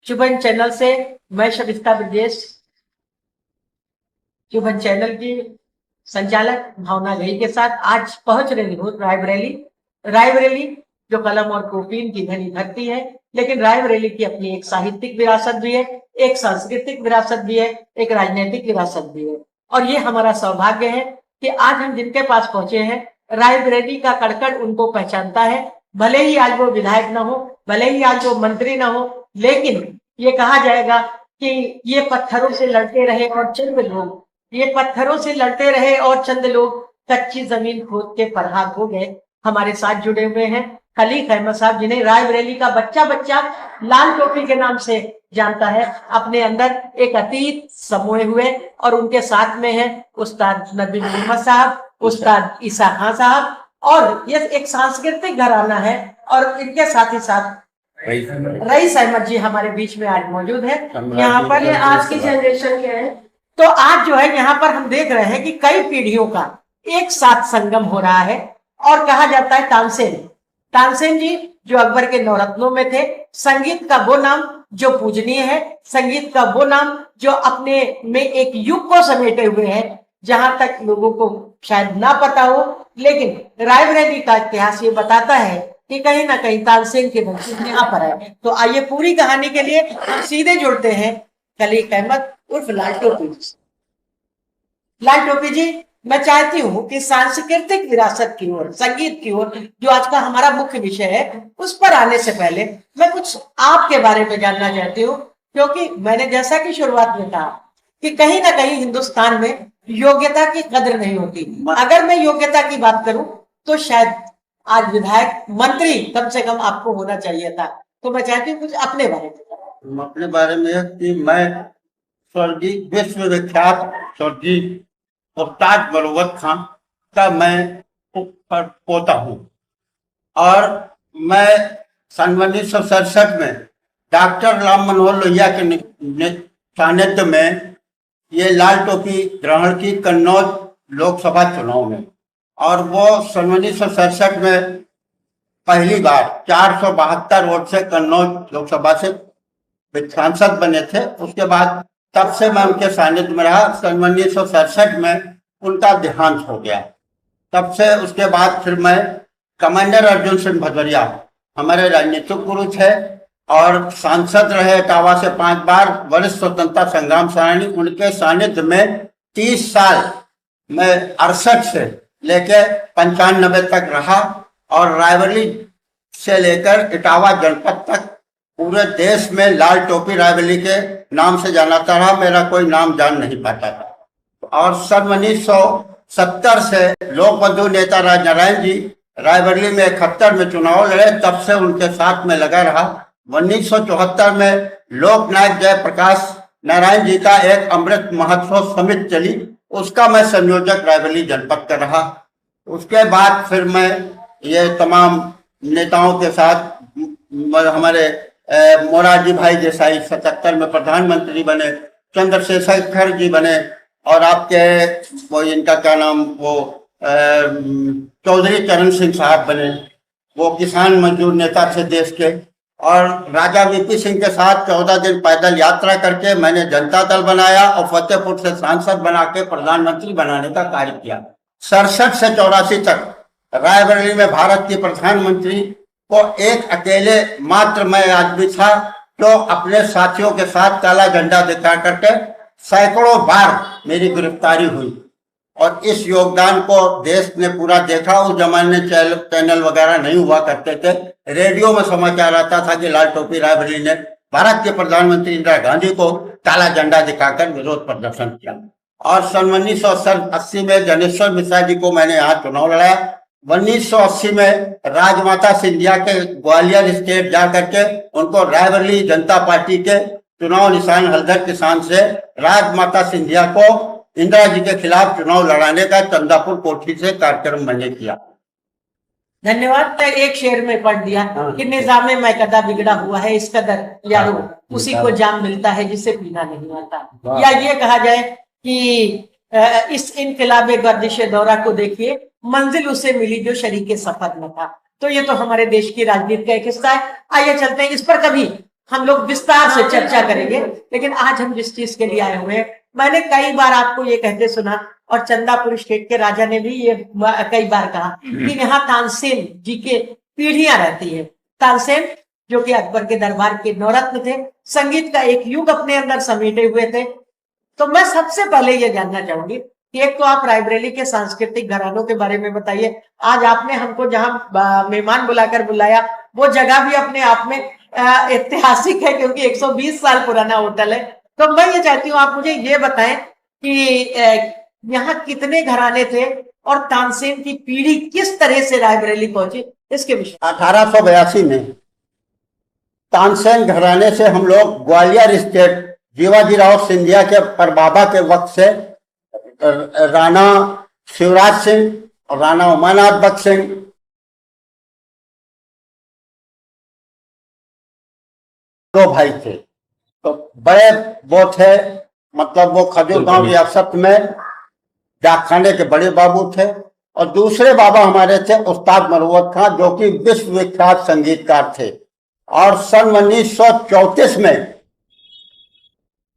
चुभन channel से मैं Shabista Brajesh, चुभन channel की संचालक भावना गई के साथ आज पहुंच रही हूँ रायबरेली जो कलम और कोपीन की घनी धरती है, लेकिन रायबरेली की अपनी एक साहित्यिक विरासत भी है, एक सांस्कृतिक विरासत भी है, एक राजनीतिक विरासत भी है। और ये हमारा सौभाग्य है कि आज हम जिनके पास पहुंचे हैं, रायबरेली का कड़कड़ उनको पहचानता है। भले ही आज वो विधायक ना हो, भले ही आज वो मंत्री ना हो, लेकिन ये कहा जाएगा कि ये पत्थरों से लड़ते रहे और चंद लोग, ये पत्थरों से लड़ते रहे और चंद लोग कच्ची जमीन खोद के फरहाद हो गए। हमारे साथ जुड़े हुए हैं खलीक अहमद साहब, जिन्हें रायबरेली का बच्चा बच्चा लाल टोपी के नाम से जानता है। अपने अंदर एक अतीत समोए हुए, और उनके साथ में है उस्ताद नबी मोहम्मद साहब, उस्ताद ईसा खान साहब, और ये एक सांस्कृतिक घराना है। और इनके साथ ही साथ रईस अहमद जी हमारे बीच में आज मौजूद है। यहाँ पर ये आज की जनरेशन के हैं। तो आज जो है यहाँ पर हम देख रहे हैं कि कई पीढ़ियों का एक साथ संगम हो रहा है। और कहा जाता है तानसेन जी जो अकबर के नवरत्नों में थे, संगीत का वो नाम जो पूजनीय है, संगीत का वो नाम जो अपने में एक युग को समेटे हुए है। जहां तक लोगों को शायद ना पता हो, लेकिन रायबरेली का इतिहास ये बताता है कि कहीं ना कहीं तानसेन के वंशज यहाँ पर है। तो आइए पूरी कहानी के लिए हम सीधे जुड़ते हैं खलीक अहमद उर्फ लाल टोपी। लाल टोपी जी, मैं चाहती हूँ कि सांस्कृतिक विरासत की ओर, संगीत की ओर, जो आज का हमारा मुख्य विषय है, उस पर आने से पहले मैं कुछ आपके बारे में जानना चाहती हूँ। क्योंकि मैंने जैसा कि शुरुआत में कहा कि कहीं ना कहीं हिंदुस्तान में योग्यता की कदर नहीं होती। अगर मैं योग्यता की बात करूं तो शायद आज विधायक, मंत्री कम से कम आपको होना चाहिए था। तो मैं चाहती हूँ कुछ अपने बारे में कि मैं स्वर्गीय विश्वविख्यात स्वर्गीय उस्ताद बलवत खान का मैं पोता हूँ। और मैं सन 1967 में डॉक्टर राम मनोहर लोहिया के सानिध्य में ये लाल टोपी ग्रहण की कन्नौज लोकसभा चुनाव में, और वो सन 1967 में पहली बार 472 वोट से कन्नौज लोकसभा से सांसद बने थे। उसके बाद तब से मैं उनके सानिध्य में रहा। सन 1967 में उनका देहांत हो गया। तब से उसके बाद फिर मैं कमांडर अर्जुन सिंह भदौरिया हमारे राजनीतिक गुरु थे और सांसद रहे इटावा से 5 बार, वरिष्ठ स्वतंत्रता संग्राम सेनानी। उनके सानिध्य में 30 साल मैं 68 से लेके 95 तक रहा, और रायबरेली से लेकर इटावा जनपद तक पूरे देश में लाल टोपी रायबरेली के नाम से जानाता रहा। मेरा कोई नाम जान नहीं पाता था। और सन 1970 से लोक बंधु नेता राजनारायण जी रायबरेली में 71 में चुनाव लड़े, तब से उनके साथ में लगा रहा। 1974 में लोकनायक जयप्रकाश नारायण जी का एक अमृत महोत्सव समिति चली, उसका मैं संयोजक रायबरेली जनपद का रहा। उसके बाद फिर मैं ये तमाम नेताओं के साथ, हमारे मोरारजी भाई देसाई 77 में प्रधानमंत्री बने, चंद्रशेखर जी बने, और आपके वो इनका क्या नाम, वो चौधरी चरण सिंह साहब बने, वो किसान मजदूर नेता थे देश के। और राजा वीपी सिंह के साथ 14 दिन पैदल यात्रा करके मैंने जनता दल बनाया और फतेहपुर से सांसद बना के प्रधानमंत्री बनाने का कार्य किया। 67 से 84 तक रायबरेली में भारत की प्रधानमंत्री को एक अकेले मात्र मैं आदमी था जो अपने साथियों के साथ काला झंडा दिखा करके सैकड़ों बार मेरी गिरफ्तारी हुई। और इस योगदान को देश ने पूरा देखा। उस जमाने में चैनल वगैरह नहीं हुआ करते थे, रेडियो में समाचार आता था कि लाल टोपी रायबरेली ने भारत के प्रधानमंत्री इंदिरा गांधी को काला झंडा दिखाकर विरोध प्रदर्शन किया। और सन 1980 में जनेश्वर मिश्रा जी को मैंने यहाँ चुनाव लड़ाया। 1980 में राजमाता सिंधिया के ग्वालियर स्टेट जा करके उनको रायबरेली जनता पार्टी के चुनाव निशान हलदर किसान से राजमाता सिंधिया को इंदिरा जी के खिलाफ चुनाव लड़ाने का चंदापुर कोठी से कार्यक्रम मैंने किया। धन्यवाद। एक शेर में पढ़ दिया कि निजामे में कदा बिगड़ा हुआ है इस कदर यारो, उसी को जाम मिलता है जिसे पीना नहीं आता। या ये कहा जाए कि इस इनकलाबे गर्दिश दौरा को देखिए, मंजिल उसे मिली जो शरीके सफर न था। तो ये तो हमारे देश की राजनीति का एक हिस्सा है। आइए चलते हैं इस पर कभी हम लोग विस्तार से चर्चा करेंगे। लेकिन आज हम जिस चीज के लिए आए हुए हैं, मैंने कई बार आपको ये कहते सुना, और चंदापुर स्टेट के राजा ने भी ये कई बार कहा कि यहाँ तानसेन जी के पीढ़ियां रहती है। तानसेन जो कि अकबर के दरबार के नवरत्न थे, संगीत का एक युग अपने अंदर समेटे हुए थे। तो मैं सबसे पहले ये जानना चाहूंगी कि एक तो आप रायबरेली के सांस्कृतिक घरानों के बारे में बताइए। आज आपने हमको जहां मेहमान बुलाकर बुलाया, वो जगह भी अपने आप में ऐतिहासिक है, क्योंकि 120 साल पुराना होटल है। तो मैं ये चाहती हूँ आप मुझे ये बताएं कि यहाँ कितने घराने थे और तानसेन की पीढ़ी किस तरह से रायबरेली पहुंची, इसके विषय। 1882 में तानसेन घराने से हम लोग ग्वालियर स्टेट जीवाजीराव सिंधिया के परबाबा के वक्त से राणा शिवराज सिंह और राणा उमानाथ बख्श सिंह, दो भाई थे। तो बड़े वो थे, मतलब वो खजूर गांव रियासत में डाकखाने के बड़े बाबू थे। और दूसरे बाबा हमारे थे उस्ताद मरवत खां, जो कि विश्व विख्यात संगीतकार थे। और सन 1934 में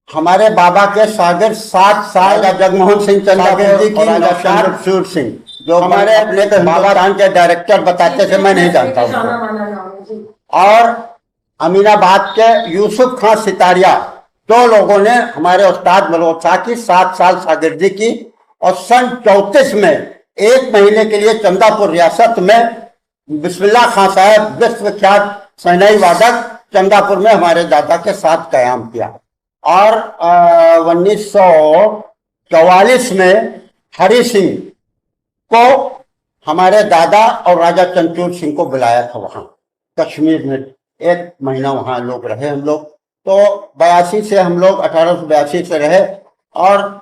हमारे बाबा के शागिर्द 7 साल जगमोहन सिंह चंदापुर जी की चंद्रशूर सिंह, जो हमारे अपने हिंदुस्तान के डायरेक्टर बताते थे, मैं नहीं जानता उनको। और अमीनाबाद के यूसुफ खां सितारिया, 2 लोगों ने हमारे उस्ताद मरवत खां की 7 साल शागिर्दी की। और सन 34 में 1 महीने के लिए चंदापुर रियासत में बिस्मिल्लाह खां साहब विश्व विख्यात शहनाई वादक चंदापुर में हमारे दादा के साथ कयाम किया। और 1944 में हरि सिंह को हमारे दादा और राजा चंचूर सिंह को बुलाया था वहां कश्मीर में। 1 महीना वहां लोग रहे हम लोग। तो 82 से हम लोग 1882 से रहे। और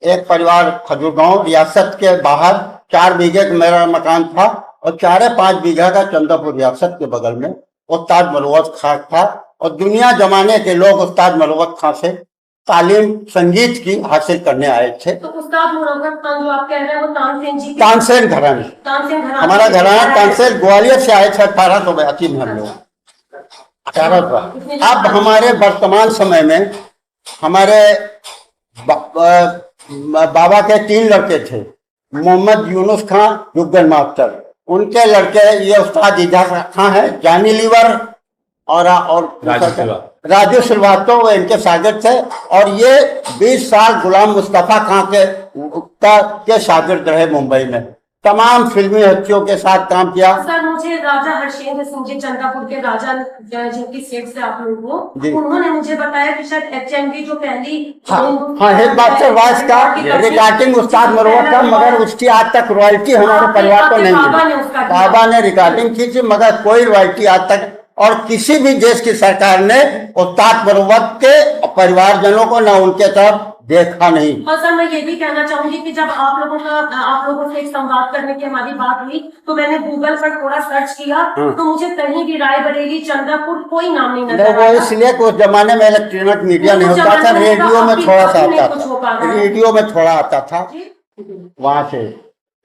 एक परिवार खजूरगांव रियासत के बाहर 4 बीघे का मेरा मकान था, और 4-5 बीघा का चंदापुर रियासत के बगल में उस्ताद मरवत खां था। और दुनिया जमाने के लोग उस्ताद मरवत खां से तालीम संगीत की हासिल करने आए थे। तो उस्ताद मरवत खां जो आप कह रहे हैं वो तानसेन जी, तानसेन घराने, हमारा घराना तानसेन ग्वालियर से आए थे 1882 में हम लोग। 1800। अब हमारे वर्तमान समय में हमारे बाबा के 3 लड़के थे, मोहम्मद यूनुस खां जुग्गल मास्टर, उनके लड़के ये उस्ताद इजाज खां है, जानी लीवर और राजू श्रीवास्तव, वो इनके शागिर्द थे। और ये 20 साल गुलाम मुस्तफा खां के शागिर्द रहे मुंबई में। तमाम फिल्मी हस्तियों के साथ काम किया। सर, मुझे राजा हर्षेंद्र सिंह जी चंदापुर के राजा जिनकी सेठ से आप लोग हो, उन्होंने मुझे बताया कि शायद HMV जो पहली हेड मास्टर वॉइस का रिकॉर्डिंग उस्ताद मरवत का, मगर उसकी आज तक रॉयल्टी हमारे परिवार को नहीं मिली। बाबा ने रिकॉर्डिंग की थी, मगर कोई रॉयल्टी आज तक और किसी भी देश की सरकार ने उस्ताद मरवत के परिवारजनों को न उनके तरफ देखा नहीं। और सर, मैं ये भी कहना चाहूंगी कि जब आप लोगों से एक संवाद करने की हमारी बात हुई, तो मैंने गूगल पर थोड़ा सर्च किया, तो मुझे कहीं भी रायबरेली चंदापुर कोई नाम नहीं नजर आया। वो इसलिए कि उस जमाने में इलेक्ट्रॉनिक मीडिया नहीं होता था, रेडियो में थोड़ा सा आता था, रेडियो में थोड़ा आता था वहां से।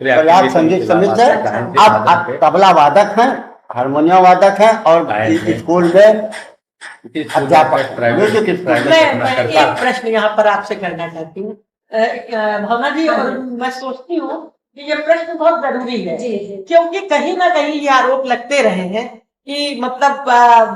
प्रयाग संगीत समिति है। आप तबला वादक हैं, हारमोनियम वादक हैं, और स्कूल में अध्यापक। मैं एक प्रश्न यहाँ पर आपसे करना चाहती हूँ भावना जी, और मैं सोचती हूँ कि ये प्रश्न बहुत जरूरी है, क्योंकि कहीं ना कहीं ये आरोप लगते रहे हैं कि मतलब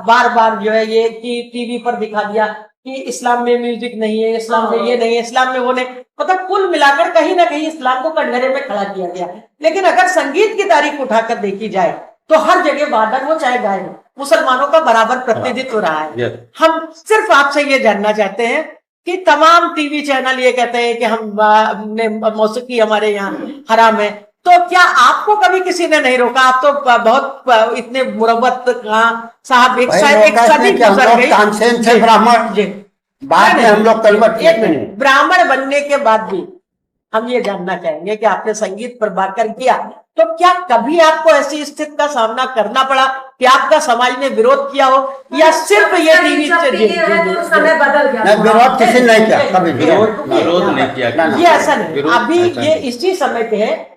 बार बार जो है ये कि टीवी पर दिखा दिया कि इस्लाम में म्यूजिक नहीं है, इस्लाम में ये नहीं है, इस्लाम में वो नहीं, मतलब कुल मिलाकर कहीं ना कहीं इस्लाम को कटघरे में खड़ा किया गया। लेकिन अगर संगीत की तारीख उठाकर देखी जाए तो हर जगह वादक हो चाहे गायक, मुसलमानों का बराबर प्रतिनिधित्व रहा है। हम सिर्फ आपसे ये जानना चाहते हैं कि तमाम टीवी चैनल ये कहते हैं कि हम मौसीकी हमारे यहाँ हराम है, तो क्या आपको कभी किसी ने नहीं रोका? आप तो बहुत इतने मुरव्वत साहब एक सदी गुजर गई। तानसेन थे ब्राह्मण, बाद में हम लोग ब्राह्मण बनने के बाद भी हम ये जानना चाहेंगे कि आपने संगीत पर बाकर किया, तो क्या कभी आपको ऐसी स्थिति का सामना करना पड़ा कि आपका समाज ने विरोध किया हो, या सिर्फ ये टीवी समय बदल गया? विरोध किसी ने नहीं किया, कभी विरोध नहीं किया, ये ऐसा नहीं। अभी ये इसी समय पे है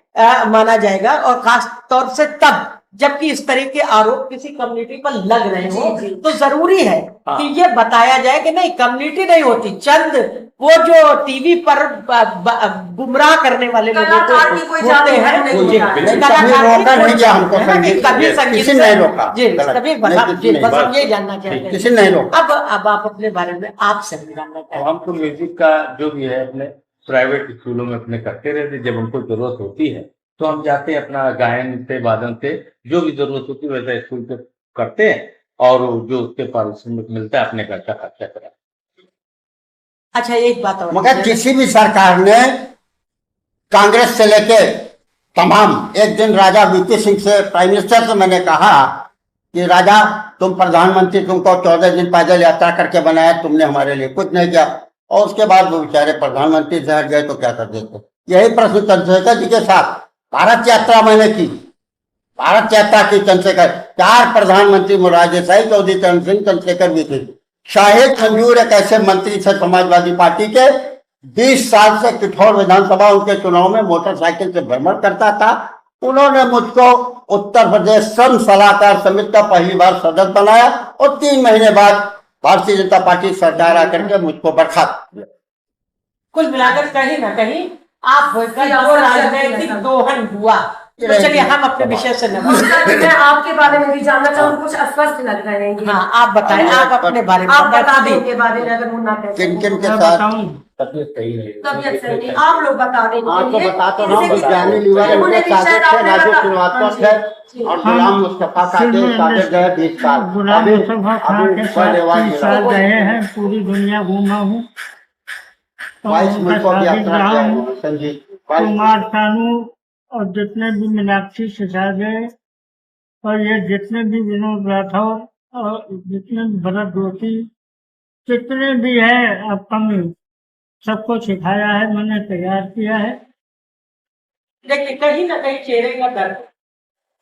माना जाएगा, और खास तौर से तब जबकि इस तरह के आरोप किसी कम्युनिटी पर लग रहे हो जी, जी। तो जरूरी है हाँ। कि ये बताया जाए कि नहीं, कम्युनिटी नहीं होती, चंद वो जो टीवी पर गुमराह करने वाले लोगों को कलाकार की कोई होते जाति हैं। धर्म नहीं जी, होता है। नहीं, कलाकार कभी की रोका कोई नहीं गया हमको है ना, कि संगीत कभी से। संगीत किसी से- ने नहीं रोका। जी, गलत। कभी नहीं, बस किसी जी, ने बस नहीं। हम ये जानना चाहते हैं। किसी ने नहीं रोका। अब आप अपने बारे में आप सभी जानना चाहते तो हैं। हमको म्यूजिक का जो भी है अपने प्राइवेट स्कूलों में अपने करते रहते, जब हमको जरूरत होती है तो हम जाते हैं, अपना गायन से वादन से जो भी जरूरत होती है वैसा स्कूल पे करते हैं, और जो उसके पारिश्रमिक मिलता है अपने घर का खर्चा कराते अच्छा, एक बात और मगर किसी भी सरकार ने कांग्रेस से लेके तमाम, एक दिन राजा वीपी सिंह से, प्राइम मिनिस्टर से मैंने कहा कि राजा तुम प्रधानमंत्री, तुमको 14 दिन पैदल यात्रा करके बनाया, तुमने हमारे लिए कुछ नहीं किया। और उसके बाद वो बेचारे प्रधानमंत्री से हट गए तो क्या कर देते। यही प्रश्न चंद्रशेखर जी के साथ। भारत यात्रा मैंने की, भारत यात्रा की चंद्रशेखर, 4 प्रधानमंत्री, मोरारजी देसाई, चौधरी चरण सिंह, चंद्रशेखर भी थे। शाहिद मंजूर एक ऐसे मंत्री थे समाजवादी पार्टी के, 20 साल से किठौर विधानसभा उनके चुनाव में मोटरसाइकिल से भ्रमण करता था। उन्होंने मुझको उत्तर प्रदेश श्रम सलाहकार समिति का पहली बार सदस्य बनाया और 3 महीने बाद भारतीय जनता पार्टी सरकार आकर के मुझको बर्खास्त किया। कुल मिलाकर कहीं ना कहीं आप होकर जो राजनीतिक दोहन हुआ, तो चलिए हम अपने विषय से न मैं आपके बारे में भी जानना चाहूँ, कुछ अस्वस्थ लग रहे हैं ये। हाँ, आप बताएं, आप अपने बारे में आप बता बताएं। दें उनके बारे में, अगर वो ना कह किन किन सकें। के साथ तबीयत सही नहीं है। तबियत सही नहीं, आप लोग बता दें हाँ तो इनके बता तो लिए। रहा हूँ, इनसे जानी लीवा उन्हें उनके भी शायद साजिद थे, आपने राजू बता- श्रीवास्तव हाँ थे जी। और गुलाम मुस्तफा का के साजिद गए 20 साल। गुलाम अभी मुस्तफा खां अभी के बड़े साथ वाद 30 साल मिला। रहे हैं, पूरी दुनिया घूमा हूँ। और 22 उनका मुल्कों की शागिर्द यात्रा रहा किया हूँ। हूँ संगीत। 22 कुमार सानू और जितने भी मीनाक्षी सिसागे और ये जितने भी विनोद राठौर और जितने भी भरत जोशी, जितने भी है अपकमिंग, सबको सिखाया है, मैंने तैयार किया है। देखिए, कहीं ना कहीं चेहरे का दर्द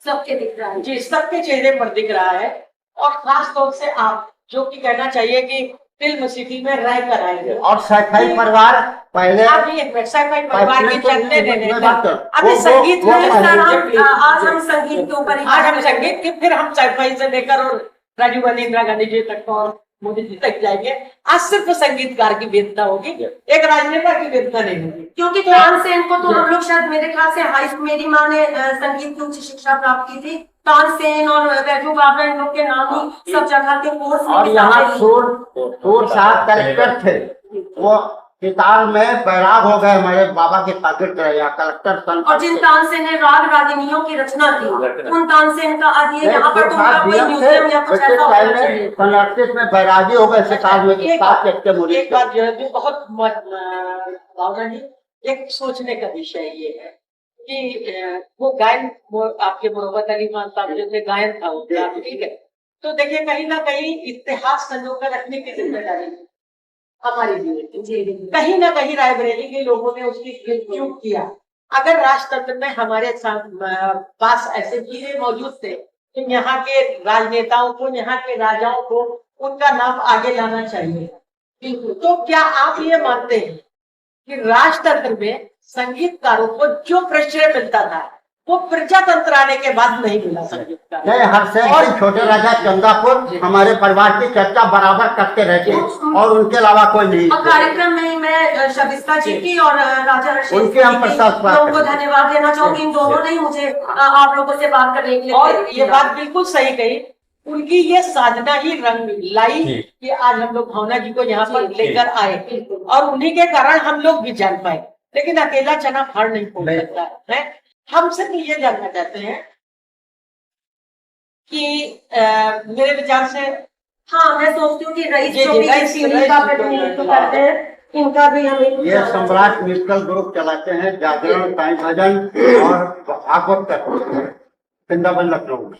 सबके दिख रहा है। जी सबके चेहरे पर दिख रहा है, और खास तौर से आप, जो कि कहना चाहिए कि फिल्म सिटी में रह कर आएंगे। और सैफई परिवार पहले आप ये सैफई परिवार के चलते देने अभी वो- संगीत वो- में वो- सर, आज हम संगीत के ऊपर ही आज हम बात संगीत के, फिर हम सैफई से लेकर और राजीव गांधी, इंदिरा गांधी जी तक और मोदी जी तक जाएंगे। आज सिर्फ संगीतकार की वेदना होगी, एक राजनेता की वेदना नहीं होगी। क्योंकि तानसेन को तो हम लोग शायद, मेरे ख्याल से हाई, मेरी माँ ने संगीत की उच्च शिक्षा प्राप्त की थी। तानसेन और वैजू बाबा, इन लोग के नाम ही सब जगह के कोर्स और यहाँ सूर साहब कलेक्टर थे, वो किताब में बैराग हो गए, हमारे बाबा के शागिर्द रहे या कलेक्टर सन। और जिन तानसेन ने राग रागिनियों की रचना की, उन तानसेन का आज ये यहाँ पर तो उनका कोई म्यूजियम या कुछ ऐसा होना चाहिए। सन 38 में बैरागी हो गए सितार में। एक बात जो है जो बहुत भावना जी, एक सोचने का विषय ये है कि वो गायन, वो आपके मोहब्बत अली खान साहब जैसे गायन था उनका, ठीक है, तो देखिए कहीं ना कहीं इतिहास संजो कर रखने की जिम्मेदारी हमारी भी है। कहीं ना कहीं रायबरेली के लोगों ने उसकी चूक किया। अगर राजतंत्र में हमारे पास ऐसे चीजें मौजूद थे तो यहाँ के राजनेताओं को, यहाँ के राजाओं को उनका नाम आगे लाना चाहिए। तो क्या आप ये मानते हैं कि राजतंत्र में संगीतकारों को जो प्रश्रय मिलता था वो प्रजातंत्र आने के बाद नहीं मिला संगीतकार? नहीं, हर से और छोटे राजा चंदापुर हमारे परिवार की चर्चा बराबर करते रहते हैं और उनके अलावा कोई नहीं। और कार्यक्रम में मैं शबिस्ता जी की और राजा रशीद उनके हम प्रशंसा लोगों को धन्यवाद देना चाहूंगी। इन दोनों ने मुझे आप लोगों से बात करने के लिए, और ये बात बिल्कुल सही कही, उनकी ये साधना ही रंग लाई कि आज हम लोग भावना जी को यहाँ पर लेकर आए, और उन्हीं के कारण हम लोग भी जान पाए। लेकिन अकेला चना फाड़ नहीं फोड़ सकता है। हम सिर्फ ये जानना चाहते हैं कि मेरे विचार से, हाँ, मैं सोचती हूँ कि रईस जी, जो जी, भी रईस- इस टीवी का प्रतिनिधित्व करते हैं, इनका भी हमें ये सम्राट म्यूजिकल ग्रुप चलाते हैं, जागरण, साईं भजन और भागवत करते हैं, वृंदावन लखनऊ।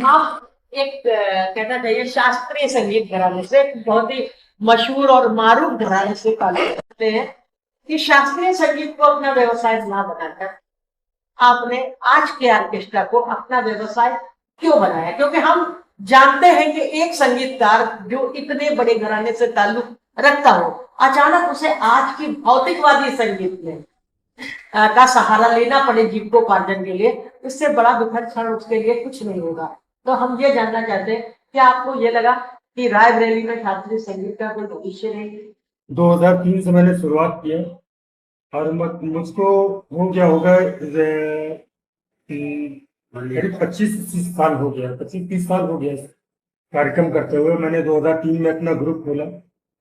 आप एक कहना चाहिए शास्त्रीय संगीत घराने से, बहुत ही मशहूर और मारूफ घराने से ताल्लुक रखते हैं, कि शास्त्रीय संगीत को अपना व्यवसाय ना बनाकर आपने आज के ऑर्केस्ट्रा को अपना व्यवसाय क्यों बनाया? क्योंकि हम जानते हैं कि एक संगीतकार जो इतने बड़े घराने से ताल्लुक रखता हो, अचानक उसे आज की भौतिकवादी संगीत में का सहारा लेना पड़े जीविकोपार्जन के लिए, इससे बड़ा दुखद क्षण उसके लिए कुछ नहीं होगा। तो हम ये जानना चाहते हैं कि आपको ये लगा कि रायबरेली में शास्त्रीय संगीत का कोई भविष्य नहीं? 2003 से मैंने शुरुआत किया और मुझको हो गया होगा करीब 25-30 साल हो गया, 25-30 साल हो गया कार्यक्रम करते हुए। मैंने 2003 में अपना ग्रुप खोला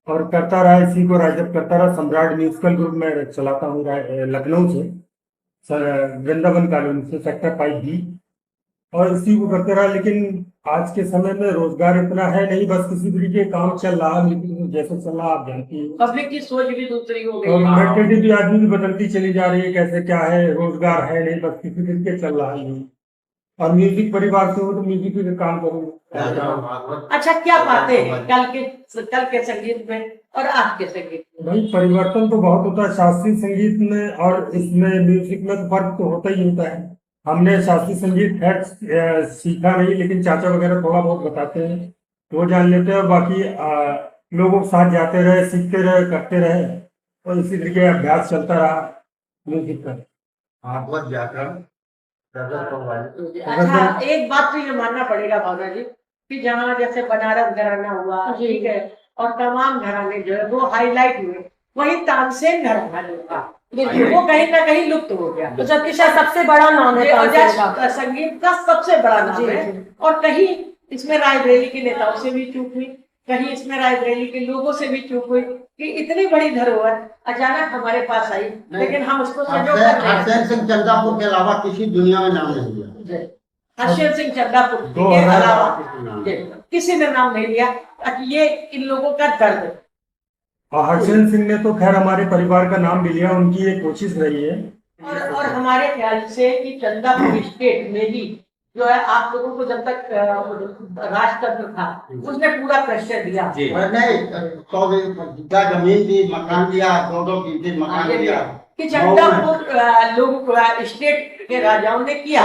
और करता रहा, इसी को राइजअप करता रहा। सम्राट म्यूजिकल ग्रुप में चलाता हूँ लखनऊ से, वृंदावन कॉलोनी से, सेक्टर 5B, और इसी को करते रहा। लेकिन आज के समय में रोजगार इतना है नहीं, बस किसी तरीके काम चल रहा है, लेकिन जैसे चल रहा आप जानती हैं, पब्लिक की सोच भी दूसरी हो गई और है। मेंटेलिटी आदमी भी बदलती चली जा रही है, कैसे क्या है, रोजगार है नहीं, बस किसी तरीके चल रहा है। और म्यूजिक परिवार से हो तो म्यूजिक का काम करूँगा। अच्छा, क्या पाते हैं कल के संगीत में और आज के संगीत में? भाई परिवर्तन तो बहुत होता है शास्त्रीय संगीत में और इसमें म्यूजिक में, तो फर्क तो होता ही होता है। हमने शास्त्रीय संगीत खैर सीखा नहीं, लेकिन चाचा वगैरह थोड़ा बहुत बताते हैं, वो जान लेते हैं। बाकी लोगों के साथ जाते रहे, सीखते रहे, करते रहे, और इसी तरीके अभ्यास चलता रहा म्यूजिक का। भागवत व्याकरण अच्छा, एक बात तो ये मानना पड़ेगा भावना जी कि जहाँ जैसे बनारस घराना हुआ, ठीक है, और तमाम घराने जो है वो हाईलाइट हुए, वही तानसेन घराना जो था वो कहीं ना कहीं लुप्त हो गया। तो जबकि शायद सबसे बड़ा नाम है तानसेन का। संगीत का सबसे बड़ा नाम है, और कहीं इसमें रायबरेली के नेताओं से भी चूक हुई, कहीं इसमें रायबरेली के लोगों से भी चूक हुई कि इतनी बड़ी धरोहर अचानक हमारे पास आई, लेकिन हम उसको संजो कर रहे हैं। हरसेन सिंह चंदापुर के अलावा किसी दुनिया में नाम नहीं लिया। हरसेन सिंह चंदापुर के अलावा किसी ने नाम नहीं लिया। ये इन लोगों का दर्द है। और हरसेन सिंह ने तो खैर हमारे परिवार का नाम भी लिया, उनकी एक कोशिश रही है। और हमारे ख्याल से कि चंदापुर स्टेट में भी जो है आप लोगों को जब तक राजतंत्र था उसने पूरा प्रेशर दिया। नहीं, 100 बीघा जमीन दी, मकान दिया, 2-2 3 मकान दिया कि चंदापुर लोग स्टेट के राजाओं ने किया,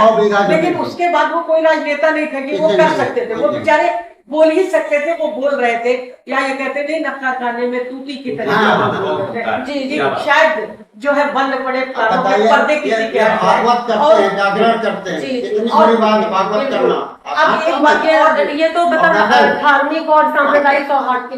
लेकिन उसके बाद वो कोई राजनेता नहीं था कि वो कर सकते थे। वो बेचारे बोल ही सकते थे, वो बोल रहे थे, या ये कहते थे नक्का खाने में तूती की तरह। जी, शायद जो है बंद पड़े पर्दे किसी के भागवत करते हैं, जागरण करते हैं, इतनी बड़ी बात भागवत करना। अब एक बात ये तो मतलब धार्मिक और सांप्रदायिक सौहार्द की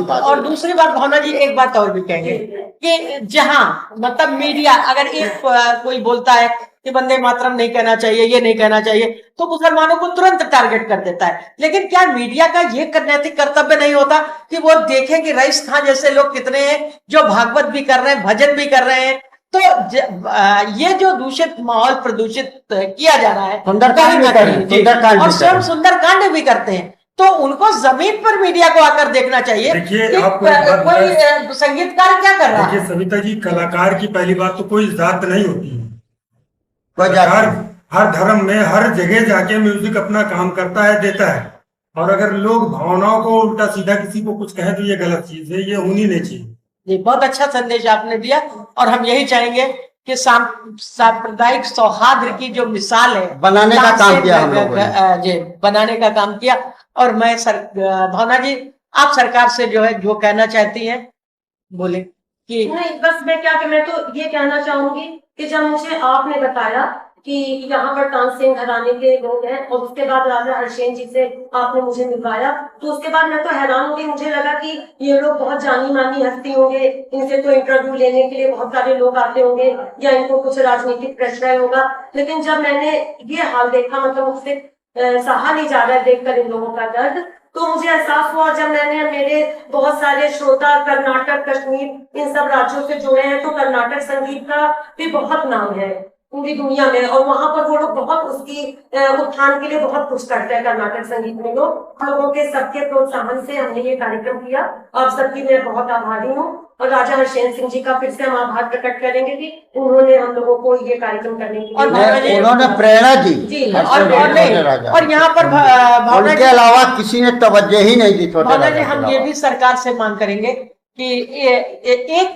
बात। और दूसरी बात भावना जी, एक बात और भी कहेंगे कि जहाँ मतलब मीडिया अगर एक कोई बोलता है कि वंदे मातरम नहीं कहना चाहिए, ये नहीं कहना चाहिए, तो मुसलमानों को तुरंत टारगेट कर देता है। लेकिन क्या मीडिया का ये नैतिक कर्तव्य नहीं होता कि वो देखें कि रईस खान जैसे लोग कितने हैं जो भागवत भी कर रहे हैं, भजन भी कर रहे हैं? तो ये जो दूषित माहौल प्रदूषित किया जा रहा है, सुंदरकांड और स्वयं सुंदरकांड भी करते हैं, तो उनको जमीन पर मीडिया को आकर देखना चाहिए। देखिए, कोई संगीतकार क्या कर रहा है? देखिए सविता जी, कलाकार की पहली बात तो कोई जात नहीं होती है। हर धर्म में हर जगह जाके म्यूजिक अपना काम करता है, देता है। और अगर लोग भावनाओं को उल्टा सीधा किसी को कुछ कहे तो ये गलत चीज है, ये होनी नहीं चाहिए। जी, बहुत अच्छा संदेश आपने दिया, और हम यही चाहेंगे कि सांप्रदायिक सौहार्द की जो मिसाल है बनाने का काम किया हम लोगों ने। जी, बनाने का काम किया। और मैं भावना जी, आप सरकार से जो है जो कहना चाहती हैं बोले। कि नहीं, बस मैं तो ये कहना चाहूंगी कि जब मुझे आपने बताया कि यहाँ पर तानसेन घराने के लोग हैं और उसके बाद राजा हरसेन जी से आपने मुझे मिलवाया, तो उसके बाद मैं तो हैरान हो गई। मुझे लगा कि ये लोग बहुत जानी मानी हस्ती होंगे, इनसे तो इंटरव्यू लेने के लिए बहुत सारे लोग आते होंगे या इनको कुछ राजनीतिक प्रेशर होगा। लेकिन जब मैंने ये हाल देखा, मतलब मुझसे सहा नहीं जा रहा है देखकर इन लोगों का दर्द, तो मुझे एहसास हुआ। जब मैंने मेरे बहुत सारे श्रोता कर्नाटक, कश्मीर इन सब राज्यों से जुड़े हैं, तो कर्नाटक संगीत का भी बहुत नाम है पूरी दुनिया में, और वहां पर वो लोग बहुत उसकी उत्थान के लिए बहुत कुछ करते हैं कर्नाटक संगीत में। लोगों के सबके प्रोत्साहन से हमने ये कार्यक्रम किया। आप सबकी मैं बहुत आभारी हूँ, और राजा हरसेन सिंह जी का फिर से हम आभार प्रकट करेंगे कि उन्होंने हम लोगों को ये कार्यक्रम करने के लिए उन्होंने प्रेरणा दी। जी, और यहाँ पर भावना के अलावा किसी ने तवज्जो ही नहीं दी। भावना जी, हम ये भी सरकार से मांग करेंगे कि एक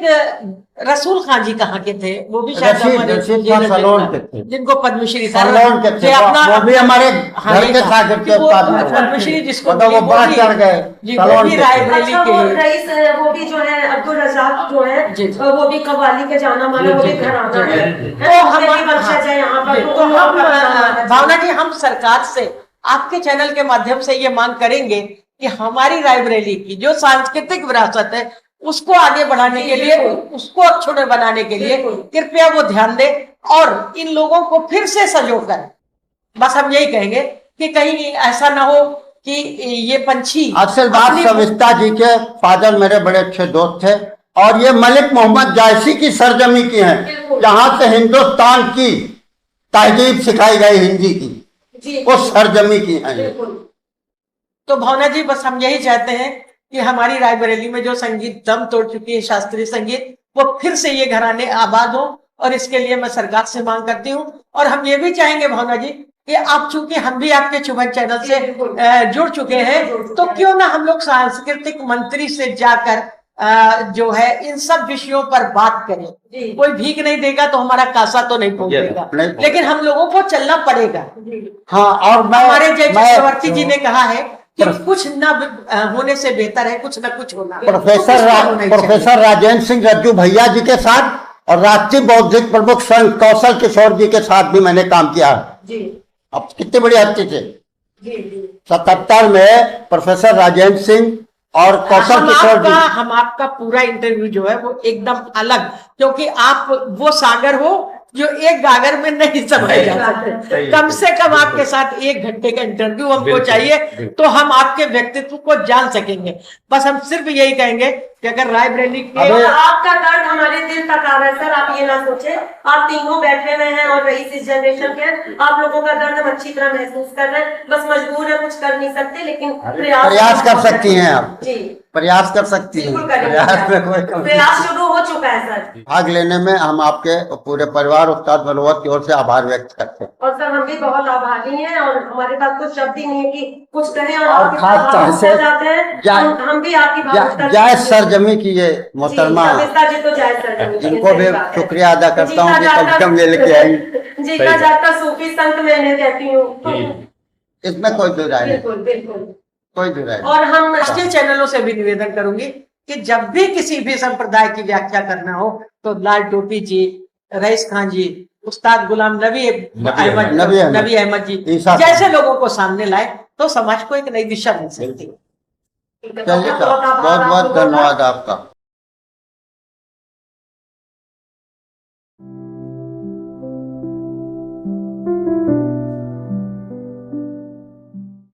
रसूल खान जी कहाँ के थे, वो भी शायद हमारे रशीद खान सलोन के थे, जिनको पद्मश्री था, सलोन के थे, जे अपना वो भी हमारे हाँ, घर के शागिर्द कि के वो उस्ताद में थे। पद्मश्री जिसको मतलब वो मिली, बाहर भी- चढ़ गए जी, वो सलोन भी के। रायबरेली अच्छा, के वो ही। रईस वो भी जो है अब्दुल रजाक जो है जी, जी। वो भी कव्वाली के जाना माना, वो भी घराना है, तो हम उसके भी वंशज है यहाँ पर, तो तो उन लोगों का भी नाम आना भावना जी, हम सरकार से आपके चैनल के माध्यम से ये मांग करेंगे कि हमारी रायबरेली की जो सांस्कृतिक विरासत है उसको आगे बढ़ाने के लिए, उसको अक्षुण्ण बनाने के लिए कृपया वो ध्यान दे और इन लोगों को फिर से संजोकर, बस हम यही कहेंगे कि कहीं ऐसा ना हो कि ये पंछी असल बात अपनी- सविस्ता जी के फादर मेरे बड़े अच्छे दोस्त थे और ये मलिक मोहम्मद जायसी की सरजमी की हैं, जहां से हिंदुस्तान की तहजीब सिखाई गई हिंदी की, जी, वो सरजमी की हैं ये। बिल्कुल। तो भावना जी, बस हम यही चाहते हैं कि हमारी रायबरेली में जो संगीत दम तोड़ चुकी है, शास्त्रीय संगीत, वो फिर से ये घराने आबाद हो, और इसके लिए मैं सरकार से मांग करती हूँ। और हम ये भी चाहेंगे भावना जी कि आप, चूंकि हम भी आपके चुभन चैनल से जुड़ चुके हैं, तो क्यों ना हम लोग सांस्कृतिक मंत्री से जाकर जो है इन सब विषयों पर बात करें। जी। कोई भीख नहीं देगा तो हमारा कासा तो नहीं पहुंचेगा, नहीं पहुंचेगा। लेकिन हम लोगों को चलना पड़ेगा। हाँ, और हमारे जय मैं चक्रवर्ती जी ने कहा है कि कुछ न होने से बेहतर है कुछ न कुछ होना। तो कुछ तो होना ही चाहिए। प्रोफेसर राजेंद्र सिंह रज्जू भैया जी के साथ और राष्ट्रीय बौद्धिक प्रमुख संघ कौशल किशोर जी के साथ भी मैंने काम किया है। जी, अब कितने बड़ी हस्ती थे। जी, जी। 77 में प्रोफेसर राजेंद्र सिंह और कौशल किशोर जी। हम आपका पूरा इंटरव्यू जो है वो एकदम अलग, क्योंकि आप वो सागर हो जो एक गागर में नहीं समाये जा सकते। कम से कम आपके साथ 1 घंटे का इंटरव्यू हमको चाहिए, तो हम आपके व्यक्तित्व को जान सकेंगे। बस हम सिर्फ यही कहेंगे कि अगर रायबरेली के और आपका दर्द हमारे दिल तक आ रहा है सर, आप ये ना सोचे। आप तीनों बैठे हुए हैं और रईस इस जनरेशन के हैं, आप लोगों का दर्द हम अच्छी तरह महसूस कर रहे हैं। बस मजबूर है, कुछ कर नहीं सकते, लेकिन प्रयास कर सकती हैं आप। जी, प्रयास कर सकती हैं, बिल्कुल करेंगे। प्रयास में कोई कमी प्रयास शुरू हो चुका है सर। भाग लेने में हम आपके पूरे परिवार उस्ताद बलवत की ओर से आभार व्यक्त करते हैं। और सर हम भी बहुत आभारी हैं, और हमारे पास कुछ शब्द ही नहीं है कि कुछ कहें, और और आप इतना खास तौर भावुक से हो जाते हैं। हम भी आपकी भावुकता जायज सरजमी की ये मोहतरमा, जी तो जायज सरजमी, इनको भी शुक्रिया अदा करता हूँ कि कम से कम ये लेके आई। जीता जाता सूफी संत मैं इन्हें कहती हूँ। इसमें कोई दो राय नहीं, बिल्कुल, बिल्कुल। कोई दो राय नहीं। और हम राष्ट्रीय चैनलों से भी निवेदन करूंगी कि जब भी किसी भी संप्रदाय की व्याख्या करना हो तो लाल टोपी जी, रईस खान जी, उस्ताद गुलाम नबी अहमद जी ईसा जैसे लोगों को सामने लाए तो समाज को एक नई दिशा मिल सकती है। चलिए, बहुत बहुत धन्यवाद आपका।